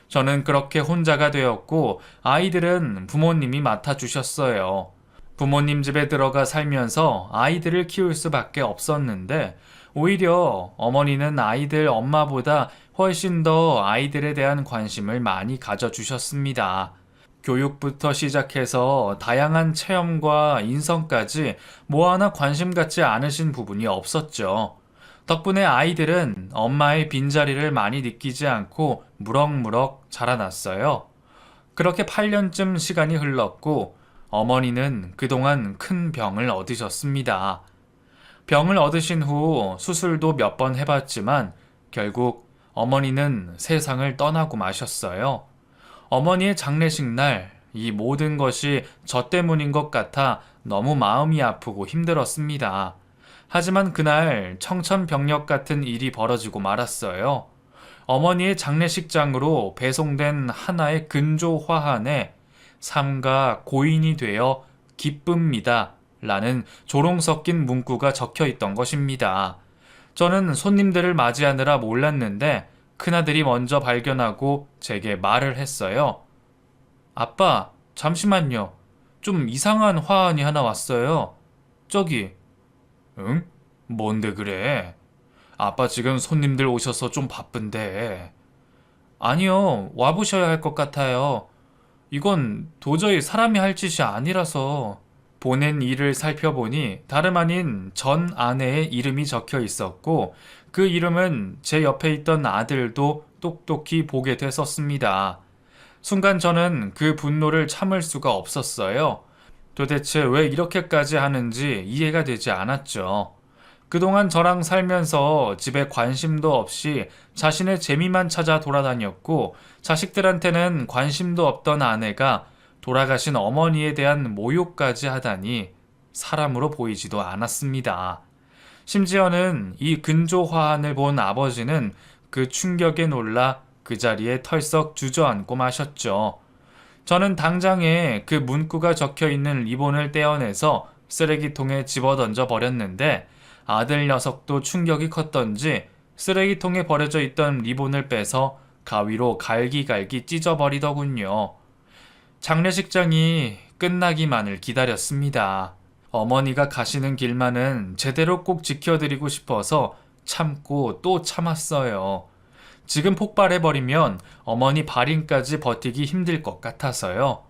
저는 그렇게 혼자가 되었고 아이들은 부모님이 맡아주셨어요. 부모님 집에 들어가 살면서 아이들을 키울 수밖에 없었는데 오히려 어머니는 아이들 엄마보다 훨씬 더 아이들에 대한 관심을 많이 가져주셨습니다. 교육부터 시작해서 다양한 체험과 인성까지 뭐 하나 관심 갖지 않으신 부분이 없었죠. 덕분에 아이들은 엄마의 빈자리를 많이 느끼지 않고 무럭무럭 자라났어요. 그렇게 8년쯤 시간이 흘렀고 어머니는 그동안 큰 병을 얻으셨습니다. 병을 얻으신 후 수술도 몇 번 해봤지만 결국 어머니는 세상을 떠나고 마셨어요. 어머니의 장례식 날 이 모든 것이 저 때문인 것 같아 너무 마음이 아프고 힘들었습니다. 하지만 그날 청천벽력 같은 일이 벌어지고 말았어요. 어머니의 장례식장으로 배송된 하나의 근조 화환에 삼가 고인이 되어 기쁩니다 라는 조롱 섞인 문구가 적혀 있던 것입니다. 저는 손님들을 맞이하느라 몰랐는데 큰아들이 먼저 발견하고 제게 말을 했어요. 아빠, 잠시만요. 좀 이상한 화환이 하나 왔어요. 저기, 응? 뭔데 그래? 아빠 지금 손님들 오셔서 좀 바쁜데. 아니요, 와보셔야 할 것 같아요. 이건 도저히 사람이 할 짓이 아니라서. 보낸 일을 살펴보니 다름 아닌 전 아내의 이름이 적혀 있었고 그 이름은 제 옆에 있던 아들도 똑똑히 보게 됐었습니다. 순간 저는 그 분노를 참을 수가 없었어요. 도대체 왜 이렇게까지 하는지 이해가 되지 않았죠. 그동안 저랑 살면서 집에 관심도 없이 자신의 재미만 찾아 돌아다녔고 자식들한테는 관심도 없던 아내가 돌아가신 어머니에 대한 모욕까지 하다니 사람으로 보이지도 않았습니다. 심지어는 이 근조 화환을 본 아버지는 그 충격에 놀라 그 자리에 털썩 주저앉고 마셨죠. 저는 당장에 그 문구가 적혀 있는 리본을 떼어내서 쓰레기통에 집어던져 버렸는데 아들 녀석도 충격이 컸던지 쓰레기통에 버려져 있던 리본을 빼서 가위로 갈기갈기 찢어버리더군요. 장례식장이 끝나기만을 기다렸습니다. 어머니가 가시는 길만은 제대로 꼭 지켜드리고 싶어서 참고 또 참았어요. 지금 폭발해버리면 어머니 발인까지 버티기 힘들 것 같아서요.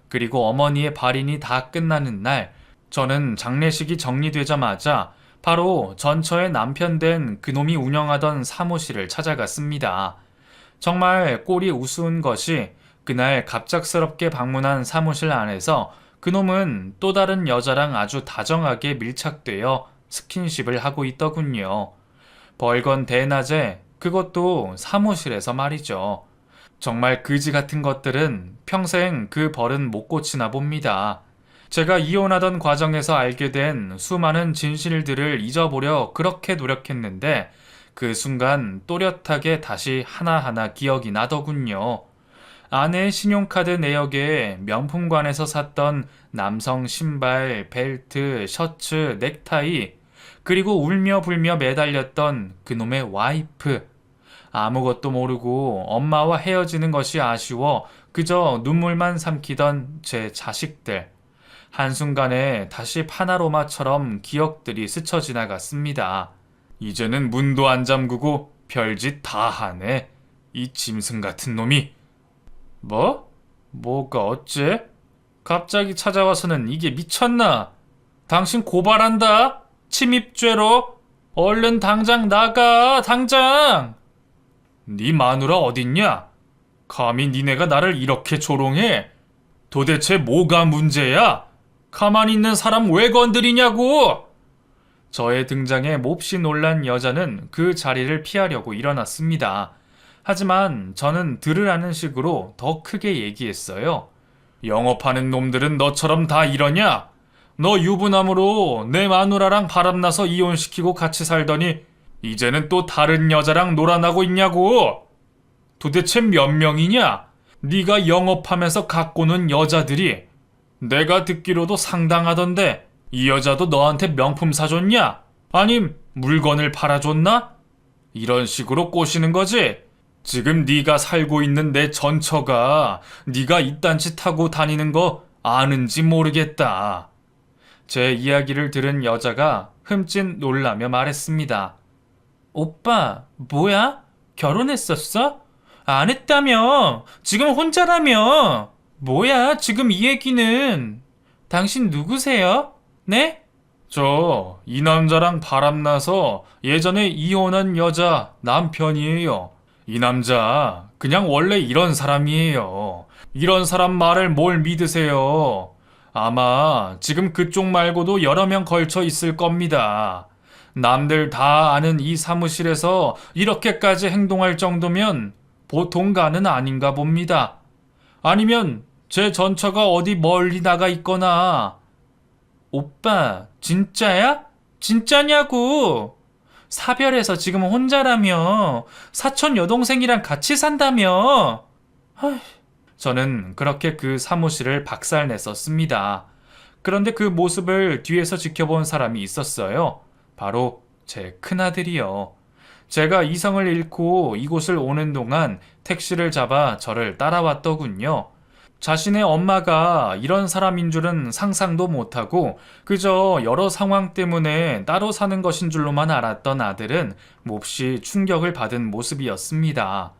그리고 어머니의 발인이 다 끝나는 날, 저는 장례식이 정리되자마자 바로 전처의 남편 된 그놈이 운영하던 사무실을 찾아갔습니다. 정말 꼴이 우스운 것이 그날 갑작스럽게 방문한 사무실 안에서 그놈은 또 다른 여자랑 아주 다정하게 밀착되어 스킨십을 하고 있더군요. 벌건 대낮에 그것도 사무실에서 말이죠. 정말 그지 같은 것들은 평생 그 벌은 못 고치나 봅니다. 제가 이혼하던 과정에서 알게 된 수많은 진실들을 잊어보려 그렇게 노력했는데 그 순간 또렷하게 다시 하나하나 기억이 나더군요. 아내의 신용카드 내역에 명품관에서 샀던 남성 신발, 벨트, 셔츠, 넥타이, 그리고 울며 불며 매달렸던 그놈의 와이프. 아무것도 모르고 엄마와 헤어지는 것이 아쉬워 그저 눈물만 삼키던 제 자식들. 한순간에 다시 파나로마처럼 기억들이 스쳐 지나갔습니다. 이제는 문도 안 잠그고 별짓 다 하네. 이 짐승 같은 놈이. 뭐? 뭐가 어째? 갑자기 찾아와서는 이게 미쳤나? 당신 고발한다? 침입죄로? 얼른 당장 나가, 당장! 네 마누라 어딨냐? 감히 니네가 나를 이렇게 조롱해? 도대체 뭐가 문제야? 가만히 있는 사람 왜 건드리냐고! 저의 등장에 몹시 놀란 여자는 그 자리를 피하려고 일어났습니다. 하지만 저는 들으라는 식으로 더 크게 얘기했어요. 영업하는 놈들은 너처럼 다 이러냐? 너 유부남으로 내 마누라랑 바람나서 이혼시키고 같이 살더니 이제는 또 다른 여자랑 놀아나고 있냐고! 도대체 몇 명이냐? 네가 영업하면서 갖고 노는 여자들이. 내가 듣기로도 상당하던데 이 여자도 너한테 명품 사줬냐? 아님 물건을 팔아줬나? 이런 식으로 꼬시는 거지? 지금 네가 살고 있는 내 전처가 네가 이딴 짓 하고 다니는 거 아는지 모르겠다. 제 이야기를 들은 여자가 흠칫 놀라며 말했습니다. 오빠, 뭐야? 결혼했었어? 안 했다며? 지금 혼자라며? 뭐야, 지금 이 얘기는? 당신 누구세요? 네? 이 남자랑 바람나서 예전에 이혼한 여자 남편이에요. 이 남자 그냥 원래 이런 사람이에요. 이런 사람 말을 뭘 믿으세요? 아마 지금 그쪽 말고도 여러 명 걸쳐 있을 겁니다. 남들 다 아는 이 사무실에서 이렇게까지 행동할 정도면 보통가는 아닌가 봅니다. 아니면 제 전처가 어디 멀리 나가 있거나. 오빠, 진짜야? 진짜냐고? 사별해서 지금 혼자라며. 사촌 여동생이랑 같이 산다며. 저는 그렇게 그 사무실을 박살냈었습니다. 그런데 그 모습을 뒤에서 지켜본 사람이 있었어요. 바로 제 큰아들이요. 제가 이성을 잃고 이곳을 오는 동안 택시를 잡아 저를 따라왔더군요. 자신의 엄마가 이런 사람인 줄은 상상도 못하고 그저 여러 상황 때문에 따로 사는 것인 줄로만 알았던 아들은 몹시 충격을 받은 모습이었습니다.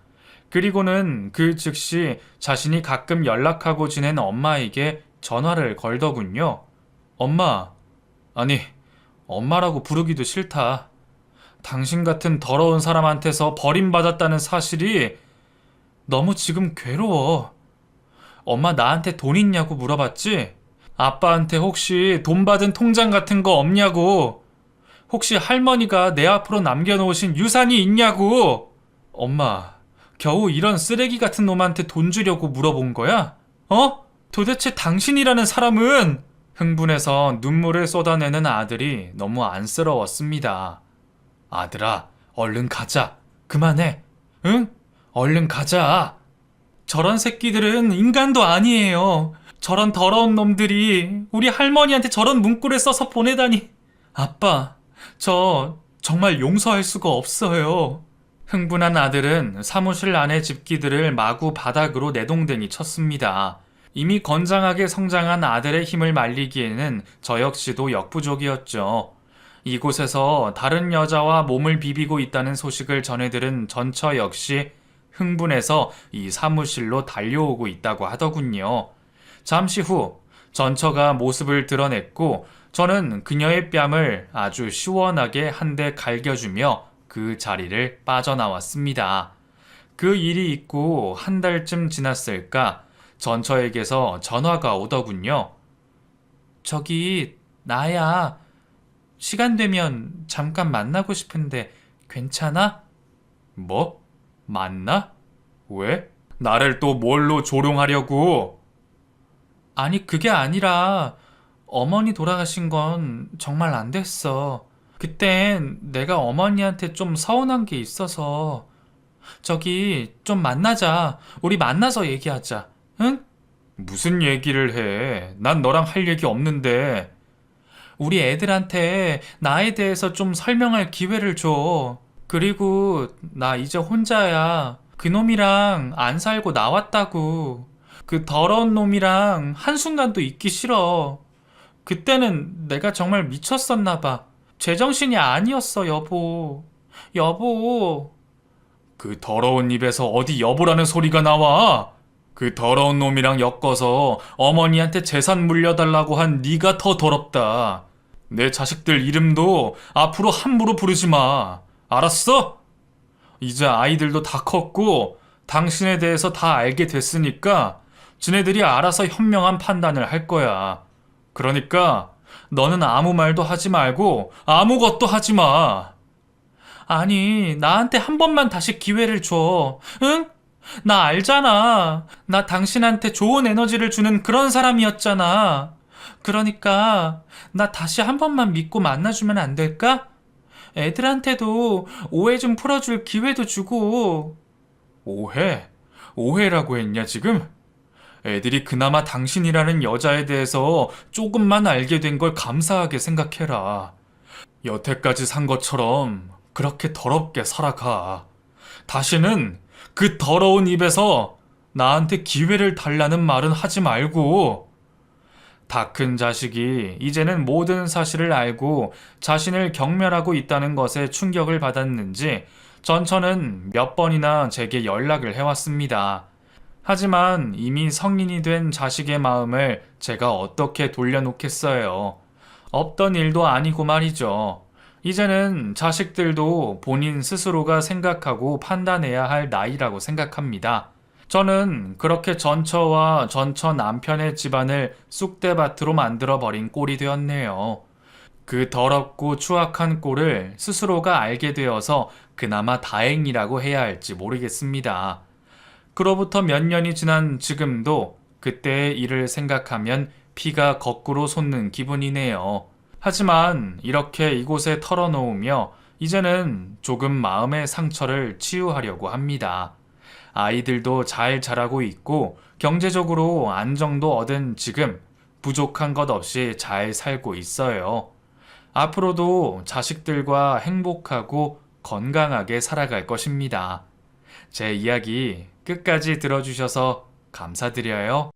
그리고는 그 즉시 자신이 가끔 연락하고 지낸 엄마에게 전화를 걸더군요. 엄마, 아니, 엄마라고 부르기도 싫다. 당신 같은 더러운 사람한테서 버림받았다는 사실이 너무 지금 괴로워. 엄마 나한테 돈 있냐고 물어봤지? 아빠한테 혹시 돈 받은 통장 같은 거 없냐고? 혹시 할머니가 내 앞으로 남겨놓으신 유산이 있냐고? 엄마, 겨우 이런 쓰레기 같은 놈한테 돈 주려고 물어본 거야? 어? 도대체 당신이라는 사람은? 흥분해서 눈물을 쏟아내는 아들이 너무 안쓰러웠습니다. 아들아, 얼른 가자. 그만해. 응? 얼른 가자. 저런 새끼들은 인간도 아니에요. 저런 더러운 놈들이 우리 할머니한테 저런 문구를 써서 보내다니. 아빠, 저 정말 용서할 수가 없어요. 흥분한 아들은 사무실 안의 집기들을 마구 바닥으로 내동댕이 쳤습니다. 이미 건장하게 성장한 아들의 힘을 말리기에는 저 역시도 역부족이었죠. 이곳에서 다른 여자와 몸을 비비고 있다는 소식을 전해들은 전처 역시 흥분해서 이 사무실로 달려오고 있다고 하더군요. 잠시 후 전처가 모습을 드러냈고 저는 그녀의 뺨을 아주 시원하게 한 대 갈겨주며 그 자리를 빠져나왔습니다. 그 일이 있고 한 달쯤 지났을까 전처에게서 전화가 오더군요. 저기 나야. 시간 되면 잠깐 만나고 싶은데 괜찮아? 뭐? 만나? 왜? 나를 또 뭘로 조롱하려고? 아니, 그게 아니라 어머니 돌아가신 건 정말 안 됐어. 그땐 내가 어머니한테 좀 서운한 게 있어서. 저기 좀 만나자. 우리 만나서 얘기하자. 응? 무슨 얘기를 해? 난 너랑 할 얘기 없는데. 우리 애들한테 나에 대해서 좀 설명할 기회를 줘. 그리고 나 이제 혼자야. 그놈이랑 안 살고 나왔다고. 그 더러운 놈이랑 한순간도 있기 싫어. 그때는 내가 정말 미쳤었나 봐. 제정신이 아니었어, 여보. 여보. 그 더러운 입에서 어디 여보라는 소리가 나와? 그 더러운 놈이랑 엮어서 어머니한테 재산 물려달라고 한 네가 더 더럽다. 내 자식들 이름도 앞으로 함부로 부르지 마. 알았어? 이제 아이들도 다 컸고 당신에 대해서 다 알게 됐으니까 지네들이 알아서 현명한 판단을 할 거야. 그러니까 너는 아무 말도 하지 말고 아무것도 하지 마. 아니, 나한테 한 번만 다시 기회를 줘. 응? 나 알잖아. 나 당신한테 좋은 에너지를 주는 그런 사람이었잖아. 그러니까 나 다시 한 번만 믿고 만나주면 안 될까? 애들한테도 오해 좀 풀어줄 기회도 주고. 오해? 오해라고 했냐 지금? 애들이 그나마 당신이라는 여자에 대해서 조금만 알게 된 걸 감사하게 생각해라. 여태까지 산 것처럼 그렇게 더럽게 살아가. 다시는 그 더러운 입에서 나한테 기회를 달라는 말은 하지 말고. 다 큰 자식이 이제는 모든 사실을 알고 자신을 경멸하고 있다는 것에 충격을 받았는지 전처는 몇 번이나 제게 연락을 해왔습니다. 하지만 이미 성인이 된 자식의 마음을 제가 어떻게 돌려놓겠어요. 없던 일도 아니고 말이죠. 이제는 자식들도 본인 스스로가 생각하고 판단해야 할 나이라고 생각합니다. 저는 그렇게 전처와 전처 남편의 집안을 쑥대밭으로 만들어버린 꼴이 되었네요. 그 더럽고 추악한 꼴을 스스로가 알게 되어서 그나마 다행이라고 해야 할지 모르겠습니다. 그로부터 몇 년이 지난 지금도 그때의 일을 생각하면 피가 거꾸로 솟는 기분이네요. 하지만 이렇게 이곳에 털어놓으며 이제는 조금 마음의 상처를 치유하려고 합니다. 아이들도 잘 자라고 있고 경제적으로 안정도 얻은 지금 부족한 것 없이 잘 살고 있어요. 앞으로도 자식들과 행복하고 건강하게 살아갈 것입니다. 제 이야기 끝까지 들어주셔서 감사드려요.